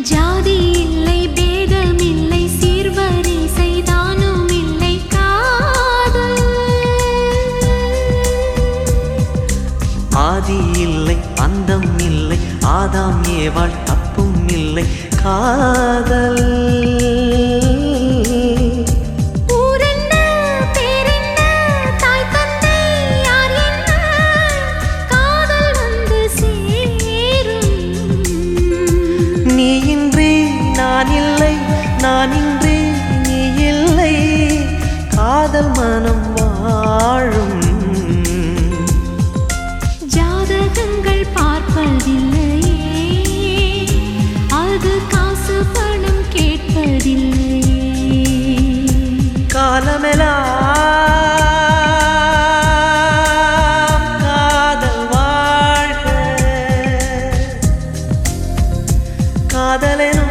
ஜாதி இல்லை பேதம் இல்லை சீர்வரிசை தானும் இல்லை காதல் ஆதி இல்லை அந்தம் இல்லை ஆதாம் ஏவாள் தப்பும் இல்லை காதல் நான் இன்றி நீ இல்லை காதல் மனம் வாழும் ஜாதகங்கள் பார்ப்பதில்லையே அது காசு பணம் கேட்பதில்லையே காலமெல்லாம் காதல் வாழ்க காதலெனும்